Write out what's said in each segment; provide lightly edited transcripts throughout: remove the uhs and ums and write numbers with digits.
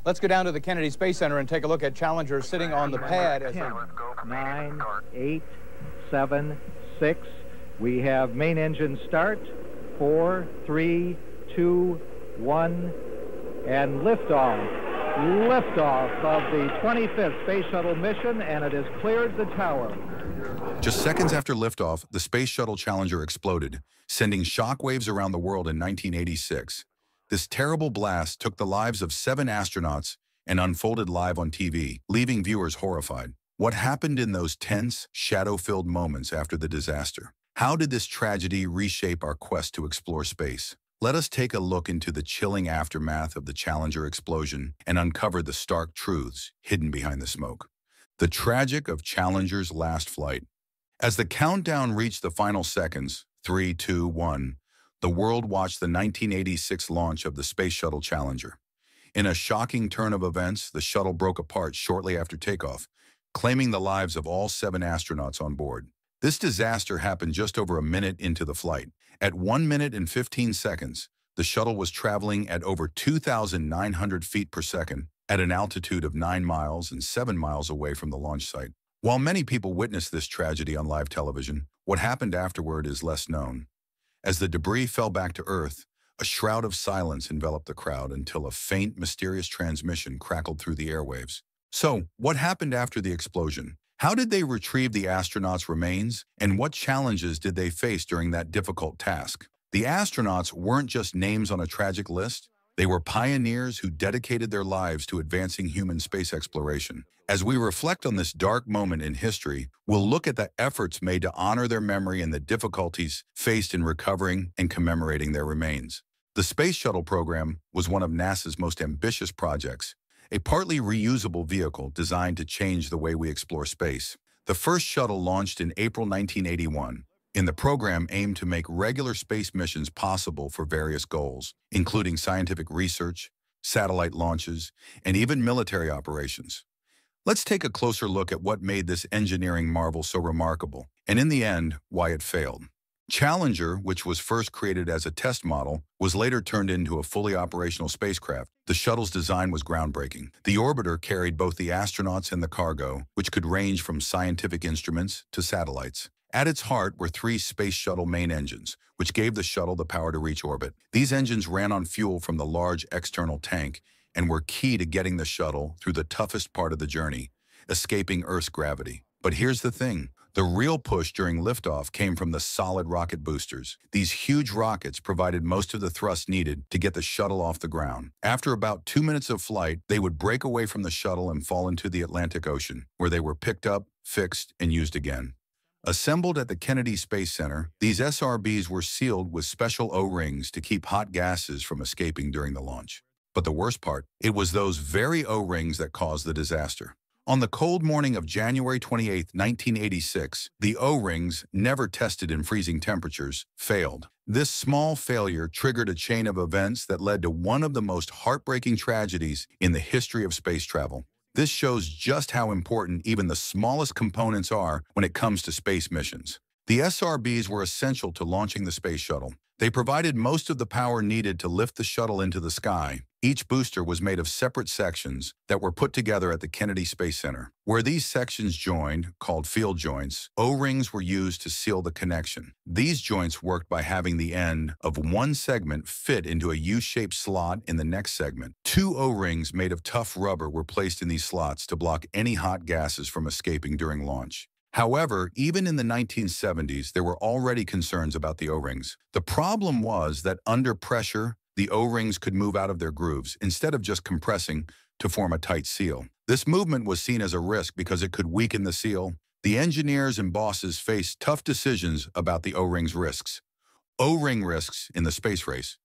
Let's go down to the Kennedy Space Center and take a look at Challenger sitting on the pad. 10, 9, 8, 7, 6. We have main engine start. 4, 3, 2, 1, and liftoff. Liftoff of the 25th Space Shuttle mission, and it has cleared the tower. Just seconds after liftoff, the Space Shuttle Challenger exploded, sending shockwaves around the world in 1986. This terrible blast took the lives of 7 astronauts and unfolded live on TV, leaving viewers horrified. What happened in those tense, shadow-filled moments after the disaster? How did this tragedy reshape our quest to explore space? Let us take a look into the chilling aftermath of the Challenger explosion and uncover the stark truths hidden behind the smoke. The tragic of Challenger's last flight. As the countdown reached the final seconds, 3, 2, 1, the world watched the 1986 launch of the Space Shuttle Challenger. In a shocking turn of events, the shuttle broke apart shortly after takeoff, claiming the lives of all 7 astronauts on board. This disaster happened just over a minute into the flight. At 1 minute and 15 seconds, the shuttle was traveling at over 2,900 feet per second at an altitude of 9 miles and 7 miles away from the launch site. While many people witnessed this tragedy on live television, what happened afterward is less known. As the debris fell back to Earth, a shroud of silence enveloped the crowd until a faint, mysterious transmission crackled through the airwaves. So, what happened after the explosion? How did they retrieve the astronauts' remains, and what challenges did they face during that difficult task? The astronauts weren't just names on a tragic list. They were pioneers who dedicated their lives to advancing human space exploration. As we reflect on this dark moment in history, we'll look at the efforts made to honor their memory and the difficulties faced in recovering and commemorating their remains. The Space Shuttle program was one of NASA's most ambitious projects, a partly reusable vehicle designed to change the way we explore space. The first shuttle launched in April 1981, and the program aimed to make regular space missions possible for various goals, including scientific research, satellite launches, and even military operations. Let's take a closer look at what made this engineering marvel so remarkable, and in the end, why it failed. Challenger, which was first created as a test model, was later turned into a fully operational spacecraft. The shuttle's design was groundbreaking. The orbiter carried both the astronauts and the cargo, which could range from scientific instruments to satellites. At its heart were 3 Space Shuttle main engines, which gave the shuttle the power to reach orbit. These engines ran on fuel from the large external tank and were key to getting the shuttle through the toughest part of the journey, escaping Earth's gravity. But here's the thing. The real push during liftoff came from the solid rocket boosters. These huge rockets provided most of the thrust needed to get the shuttle off the ground. After about 2 minutes of flight, they would break away from the shuttle and fall into the Atlantic Ocean, where they were picked up, fixed, and used again. Assembled at the Kennedy Space Center, these SRBs were sealed with special O-rings to keep hot gases from escaping during the launch. But the worst part, it was those very O-rings that caused the disaster. On the cold morning of January 28, 1986, the O-rings, never tested in freezing temperatures, failed. This small failure triggered a chain of events that led to one of the most heartbreaking tragedies in the history of space travel. This shows just how important even the smallest components are when it comes to space missions. The SRBs were essential to launching the space shuttle. They provided most of the power needed to lift the shuttle into the sky. Each booster was made of separate sections that were put together at the Kennedy Space Center. Where these sections joined, called field joints, O-rings were used to seal the connection. These joints worked by having the end of one segment fit into a U-shaped slot in the next segment. 2 O-rings made of tough rubber were placed in these slots to block any hot gases from escaping during launch. However, even in the 1970s, there were already concerns about the O-rings. The problem was that under pressure, the O-rings could move out of their grooves instead of just compressing to form a tight seal. This movement was seen as a risk because it could weaken the seal. The engineers and bosses faced tough decisions about the O-rings risks. O-ring risks in the space race.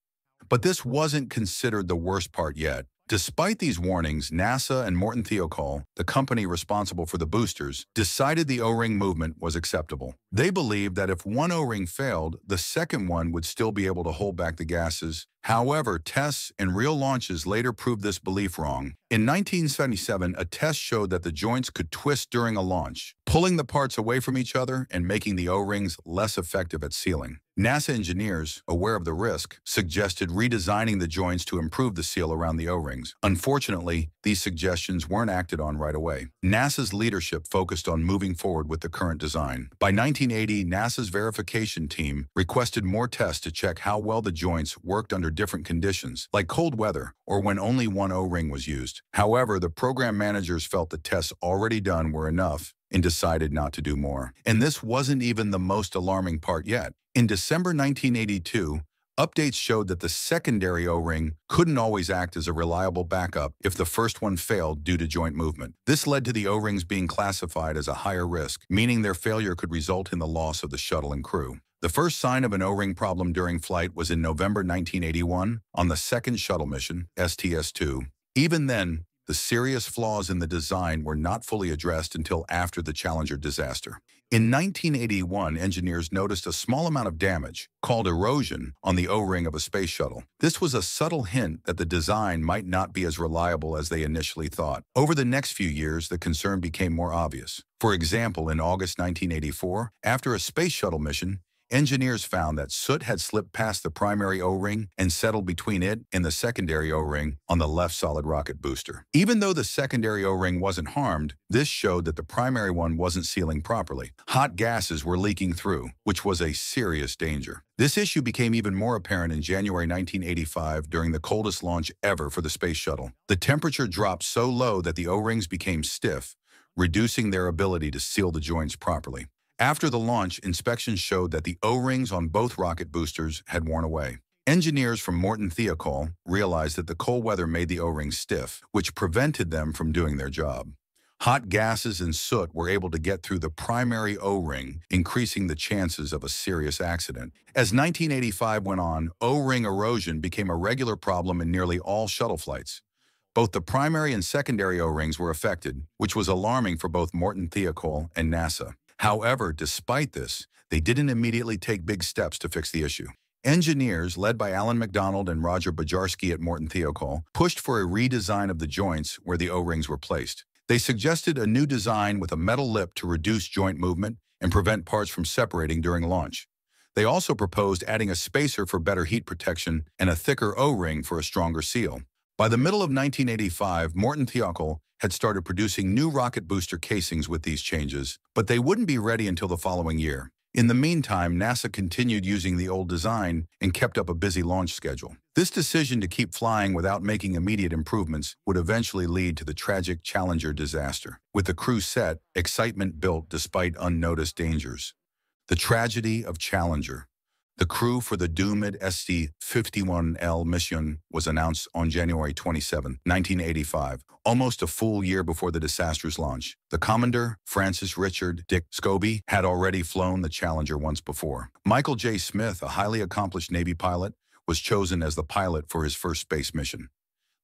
But this wasn't considered the worst part yet. Despite these warnings, NASA and Morton Thiokol, the company responsible for the boosters, decided the O-ring movement was acceptable. They believed that if one O-ring failed, the second one would still be able to hold back the gases. However, tests and real launches later proved this belief wrong. In 1977, a test showed that the joints could twist during a launch, pulling the parts away from each other and making the O-rings less effective at sealing. NASA engineers, aware of the risk, suggested redesigning the joints to improve the seal around the O-rings. Unfortunately, these suggestions weren't acted on right away. NASA's leadership focused on moving forward with the current design. By 1980, NASA's verification team requested more tests to check how well the joints worked under different conditions, like cold weather or when only one O-ring was used. However, the program managers felt the tests already done were enough and decided not to do more. And this wasn't even the most alarming part yet. In December 1982, updates showed that the secondary O-ring couldn't always act as a reliable backup if the first one failed due to joint movement. This led to the O-rings being classified as a higher risk, meaning their failure could result in the loss of the shuttle and crew. The first sign of an O-ring problem during flight was in November 1981 on the second shuttle mission, STS-2. Even then, the serious flaws in the design were not fully addressed until after the Challenger disaster. In 1981, engineers noticed a small amount of damage, called erosion, on the O-ring of a space shuttle. This was a subtle hint that the design might not be as reliable as they initially thought. Over the next few years, the concern became more obvious. For example, in August 1984, after a space shuttle mission, engineers found that soot had slipped past the primary O-ring and settled between it and the secondary O-ring on the left solid rocket booster. Even though the secondary O-ring wasn't harmed, this showed that the primary one wasn't sealing properly. Hot gases were leaking through, which was a serious danger. This issue became even more apparent in January 1985 during the coldest launch ever for the space shuttle. The temperature dropped so low that the O-rings became stiff, reducing their ability to seal the joints properly. After the launch, inspections showed that the O-rings on both rocket boosters had worn away. Engineers from Morton Thiokol realized that the cold weather made the O-rings stiff, which prevented them from doing their job. Hot gases and soot were able to get through the primary O-ring, increasing the chances of a serious accident. As 1985 went on, O-ring erosion became a regular problem in nearly all shuttle flights. Both the primary and secondary O-rings were affected, which was alarming for both Morton Thiokol and NASA. However, despite this, they didn't immediately take big steps to fix the issue. Engineers, led by Alan McDonald and Roger Bajarski at Morton Thiokol, pushed for a redesign of the joints where the O-rings were placed. They suggested a new design with a metal lip to reduce joint movement and prevent parts from separating during launch. They also proposed adding a spacer for better heat protection and a thicker O-ring for a stronger seal. By the middle of 1985, Morton Thiokol had started producing new rocket booster casings with these changes, but they wouldn't be ready until the following year. In the meantime, NASA continued using the old design and kept up a busy launch schedule. This decision to keep flying without making immediate improvements would eventually lead to the tragic Challenger disaster. With the crew set, excitement built despite unnoticed dangers. The tragedy of Challenger. The crew for the doomed ST-51L mission was announced on January 27, 1985, almost a full year before the disaster's launch. The Commodore, Francis Richard Dick Scobie, had already flown the Challenger once before. Michael J. Smith, a highly accomplished Navy pilot, was chosen as the pilot for his first space mission.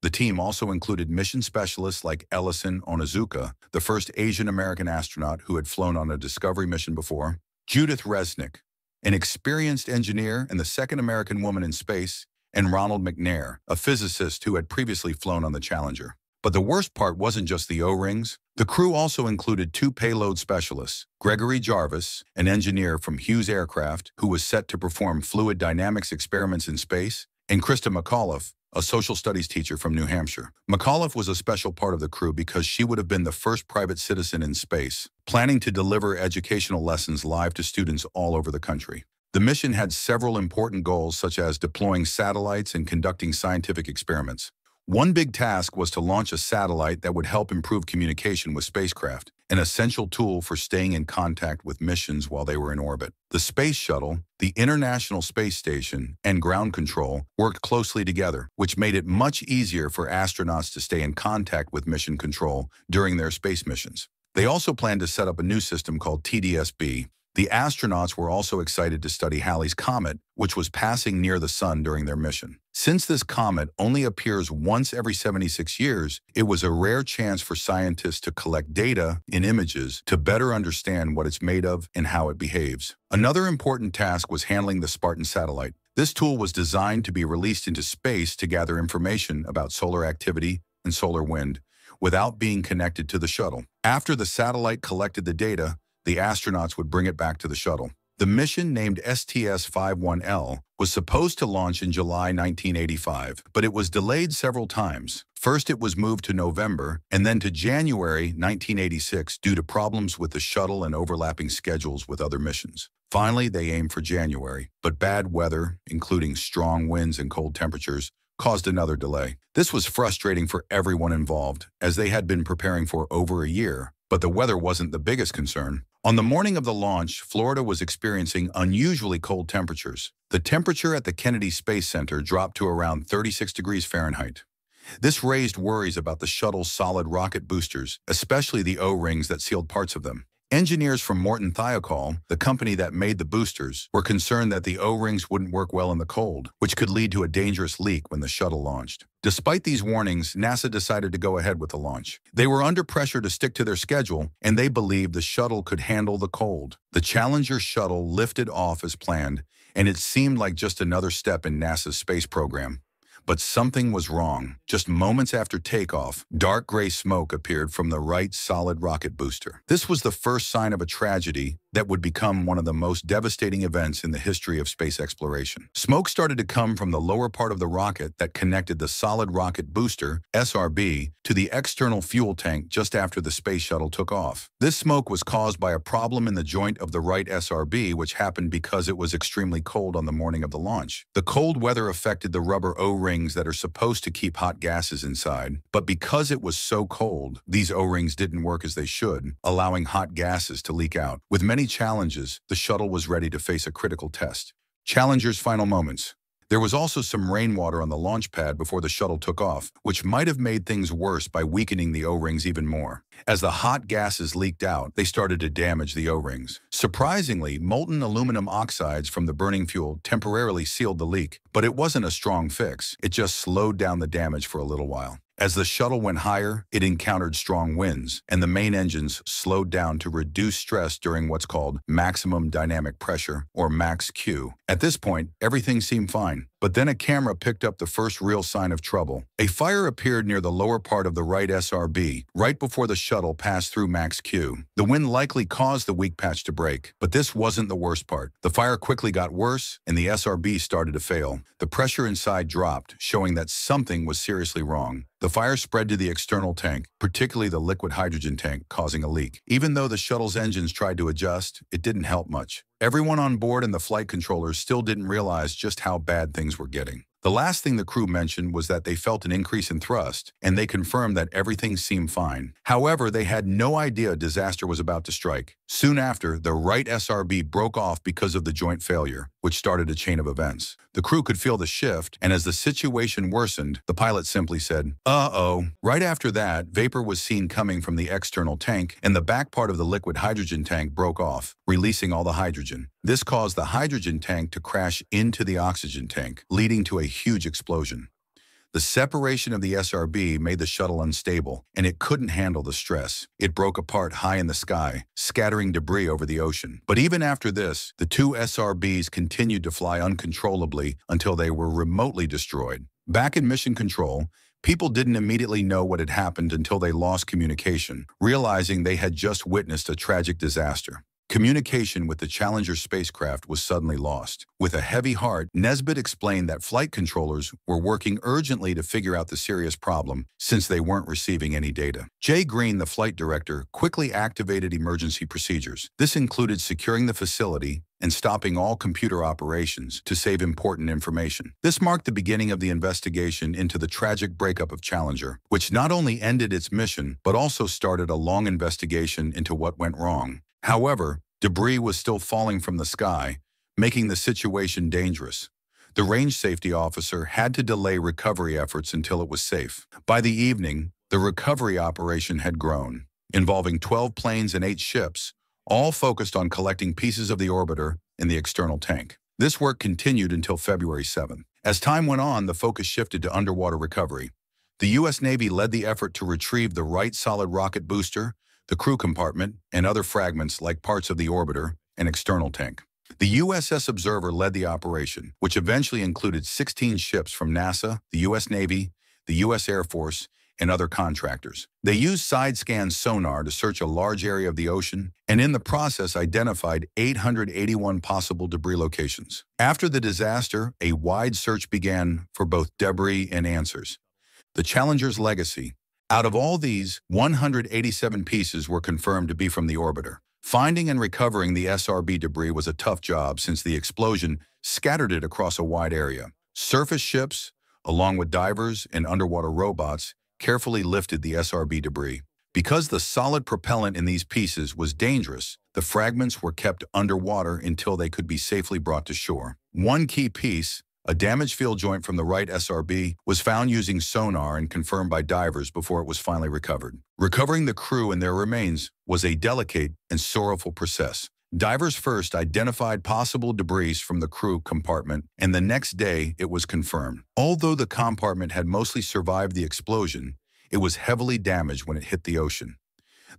The team also included mission specialists like Ellison Onizuka, the first Asian-American astronaut who had flown on a Discovery mission before, Judith Resnick, an experienced engineer and the second American woman in space, and Ronald McNair, a physicist who had previously flown on the Challenger. But the worst part wasn't just the O-rings. The crew also included two payload specialists, Gregory Jarvis, an engineer from Hughes Aircraft who was set to perform fluid dynamics experiments in space, and Krista McAuliffe, a social studies teacher from New Hampshire. McAuliffe was a special part of the crew because she would have been the first private citizen in space, planning to deliver educational lessons live to students all over the country. The mission had several important goals, such as deploying satellites and conducting scientific experiments. One big task was to launch a satellite that would help improve communication with spacecraft, an essential tool for staying in contact with missions while they were in orbit. The Space Shuttle, the International Space Station, and ground control worked closely together, which made it much easier for astronauts to stay in contact with mission control during their space missions. They also planned to set up a new system called TDSB. The astronauts were also excited to study Halley's Comet, which was passing near the Sun during their mission. Since this comet only appears once every 76 years, it was a rare chance for scientists to collect data in images to better understand what it's made of and how it behaves. Another important task was handling the Spartan satellite. This tool was designed to be released into space to gather information about solar activity and solar wind without being connected to the shuttle. After the satellite collected the data, the astronauts would bring it back to the shuttle. The mission, named STS-51L, was supposed to launch in July 1985, but it was delayed several times. First, it was moved to November, and then to January 1986 due to problems with the shuttle and overlapping schedules with other missions. Finally, they aimed for January, but bad weather, including strong winds and cold temperatures, caused another delay. This was frustrating for everyone involved, as they had been preparing for over a year, but the weather wasn't the biggest concern. On the morning of the launch, Florida was experiencing unusually cold temperatures. The temperature at the Kennedy Space Center dropped to around 36 degrees Fahrenheit. This raised worries about the shuttle's solid rocket boosters, especially the O-rings that sealed parts of them. Engineers from Morton Thiokol, the company that made the boosters, were concerned that the O-rings wouldn't work well in the cold, which could lead to a dangerous leak when the shuttle launched. Despite these warnings, NASA decided to go ahead with the launch. They were under pressure to stick to their schedule, and they believed the shuttle could handle the cold. The Challenger shuttle lifted off as planned, and it seemed like just another step in NASA's space program. But something was wrong. Just moments after takeoff, dark gray smoke appeared from the right solid rocket booster. This was the first sign of a tragedy that would become one of the most devastating events in the history of space exploration. Smoke started to come from the lower part of the rocket that connected the solid rocket booster, SRB, to the external fuel tank just after the space shuttle took off. This smoke was caused by a problem in the joint of the right SRB, which happened because it was extremely cold on the morning of the launch. The cold weather affected the rubber O-rings that are supposed to keep hot gases inside, but because it was so cold, these O-rings didn't work as they should, allowing hot gases to leak out. With many challenges, the shuttle was ready to face a critical test. Challenger's final moments. There was also some rainwater on the launch pad before the shuttle took off, which might have made things worse by weakening the O-rings even more. As the hot gases leaked out, they started to damage the O-rings. Surprisingly, molten aluminum oxides from the burning fuel temporarily sealed the leak, but it wasn't a strong fix. It just slowed down the damage for a little while. As the shuttle went higher, it encountered strong winds, and the main engines slowed down to reduce stress during what's called maximum dynamic pressure, or max-Q. At this point, everything seemed fine, but then a camera picked up the first real sign of trouble. A fire appeared near the lower part of the right SRB, right before the shuttle passed through max-Q. The wind likely caused the weak patch to break, but this wasn't the worst part. The fire quickly got worse, and the SRB started to fail. The pressure inside dropped, showing that something was seriously wrong. The fire spread to the external tank, particularly the liquid hydrogen tank, causing a leak. Even though the shuttle's engines tried to adjust, it didn't help much. Everyone on board and the flight controllers still didn't realize just how bad things were getting. The last thing the crew mentioned was that they felt an increase in thrust, and they confirmed that everything seemed fine. However, they had no idea a disaster was about to strike. Soon after, the right SRB broke off because of the joint failure, which started a chain of events. The crew could feel the shift, and as the situation worsened, the pilot simply said, "Uh-oh." Right after that, vapor was seen coming from the external tank, and the back part of the liquid hydrogen tank broke off, releasing all the hydrogen. This caused the hydrogen tank to crash into the oxygen tank, leading to a huge explosion. The separation of the SRB made the shuttle unstable, and it couldn't handle the stress. It broke apart high in the sky, scattering debris over the ocean. But even after this, the two SRBs continued to fly uncontrollably until they were remotely destroyed. Back in mission control, people didn't immediately know what had happened until they lost communication, realizing they had just witnessed a tragic disaster. Communication with the Challenger spacecraft was suddenly lost. With a heavy heart, Nesbitt explained that flight controllers were working urgently to figure out the serious problem since they weren't receiving any data. Jay Green, the flight director, quickly activated emergency procedures. This included securing the facility and stopping all computer operations to save important information. This marked the beginning of the investigation into the tragic breakup of Challenger, which not only ended its mission, but also started a long investigation into what went wrong. However, debris was still falling from the sky, making the situation dangerous. The range safety officer had to delay recovery efforts until it was safe. By the evening, the recovery operation had grown, involving 12 planes and 8 ships, all focused on collecting pieces of the orbiter in the external tank. This work continued until February 7th. As time went on, the focus shifted to underwater recovery. The U.S. Navy led the effort to retrieve the right solid rocket booster, the crew compartment, and other fragments like parts of the orbiter and external tank. The USS Observer led the operation, which eventually included 16 ships from NASA, the U.S. Navy, the U.S. Air Force, and other contractors. They used side-scan sonar to search a large area of the ocean, and in the process identified 881 possible debris locations. After the disaster, a wide search began for both debris and answers. The Challenger's legacy. Out of all these, 187 pieces were confirmed to be from the orbiter. Finding and recovering the SRB debris was a tough job since the explosion scattered it across a wide area. Surface ships, along with divers and underwater robots, carefully lifted the SRB debris. Because the solid propellant in these pieces was dangerous, the fragments were kept underwater until they could be safely brought to shore. One key piece, a damaged field joint from the right SRB, was found using sonar and confirmed by divers before it was finally recovered. Recovering the crew and their remains was a delicate and sorrowful process. Divers first identified possible debris from the crew compartment, and the next day it was confirmed. Although the compartment had mostly survived the explosion, it was heavily damaged when it hit the ocean.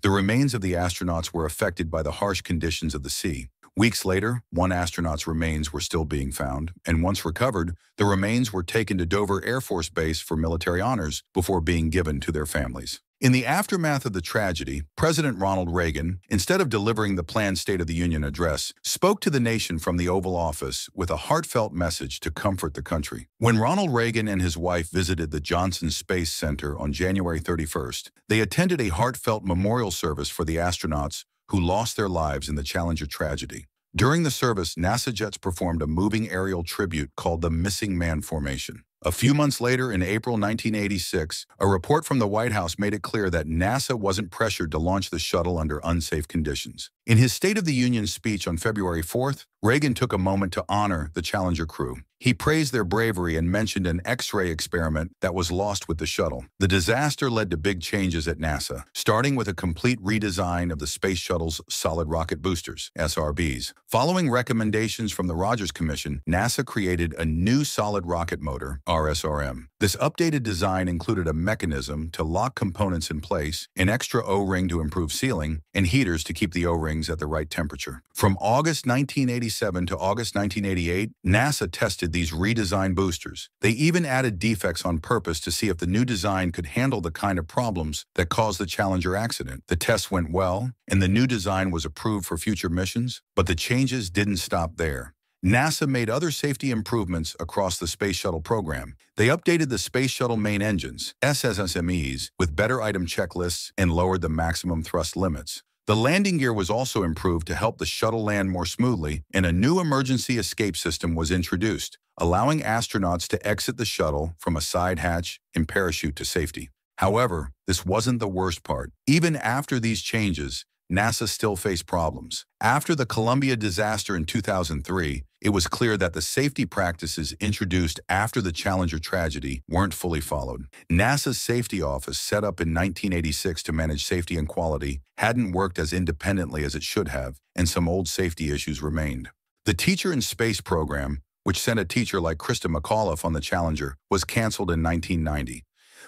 The remains of the astronauts were affected by the harsh conditions of the sea. Weeks later, one astronaut's remains were still being found, and once recovered, the remains were taken to Dover Air Force Base for military honors before being given to their families. In the aftermath of the tragedy, President Ronald Reagan, instead of delivering the planned State of the Union address, spoke to the nation from the Oval Office with a heartfelt message to comfort the country. When Ronald Reagan and his wife visited the Johnson Space Center on January 31st, they attended a heartfelt memorial service for the astronauts who lost their lives in the Challenger tragedy. During the service, NASA jets performed a moving aerial tribute called the Missing Man Formation. A few months later, in April 1986, a report from the White House made it clear that NASA wasn't pressured to launch the shuttle under unsafe conditions. In his State of the Union speech on February 4th, Reagan took a moment to honor the Challenger crew. He praised their bravery and mentioned an X-ray experiment that was lost with the shuttle. The disaster led to big changes at NASA, starting with a complete redesign of the Space Shuttle's solid rocket boosters, SRBs. Following recommendations from the Rogers Commission, NASA created a new solid rocket motor, RSRM. This updated design included a mechanism to lock components in place, an extra O-ring to improve sealing, and heaters to keep the O-rings at the right temperature. From August 1987 to August 1988, NASA tested these redesigned boosters. They even added defects on purpose to see if the new design could handle the kind of problems that caused the Challenger accident. The tests went well, and the new design was approved for future missions, but the changes didn't stop there. NASA made other safety improvements across the Space Shuttle program. They updated the Space Shuttle main engines, SSMEs, with better item checklists and lowered the maximum thrust limits. The landing gear was also improved to help the shuttle land more smoothly, and a new emergency escape system was introduced, allowing astronauts to exit the shuttle from a side hatch and parachute to safety. However, this wasn't the worst part. Even after these changes, NASA still faced problems. After the Columbia disaster in 2003, it was clear that the safety practices introduced after the Challenger tragedy weren't fully followed. NASA's safety office, set up in 1986 to manage safety and quality, hadn't worked as independently as it should have, and some old safety issues remained. The Teacher in Space program, which sent a teacher like Krista McAuliffe on the Challenger, was canceled in 1990.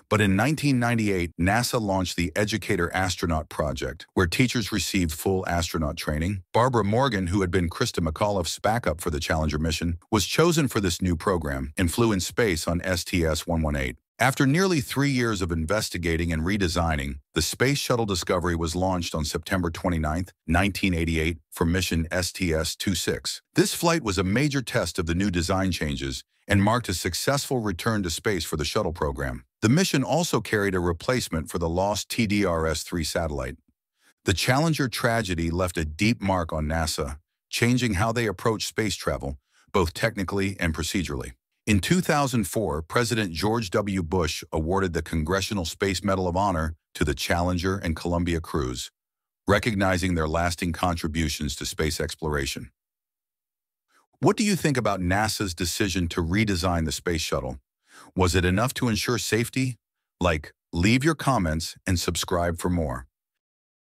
But in 1998, NASA launched the Educator Astronaut Project, where teachers received full astronaut training. Barbara Morgan, who had been Krista McAuliffe's backup for the Challenger mission, was chosen for this new program and flew in space on STS-118. After nearly 3 years of investigating and redesigning, the Space Shuttle Discovery was launched on September 29, 1988, for mission STS-26. This flight was a major test of the new design changes and marked a successful return to space for the shuttle program. The mission also carried a replacement for the lost TDRS-3 satellite. The Challenger tragedy left a deep mark on NASA, changing how they approach space travel, both technically and procedurally. In 2004, President George W. Bush awarded the Congressional Space Medal of Honor to the Challenger and Columbia crews, recognizing their lasting contributions to space exploration. What do you think about NASA's decision to redesign the space shuttle? Was it enough to ensure safety? Leave your comments and subscribe for more.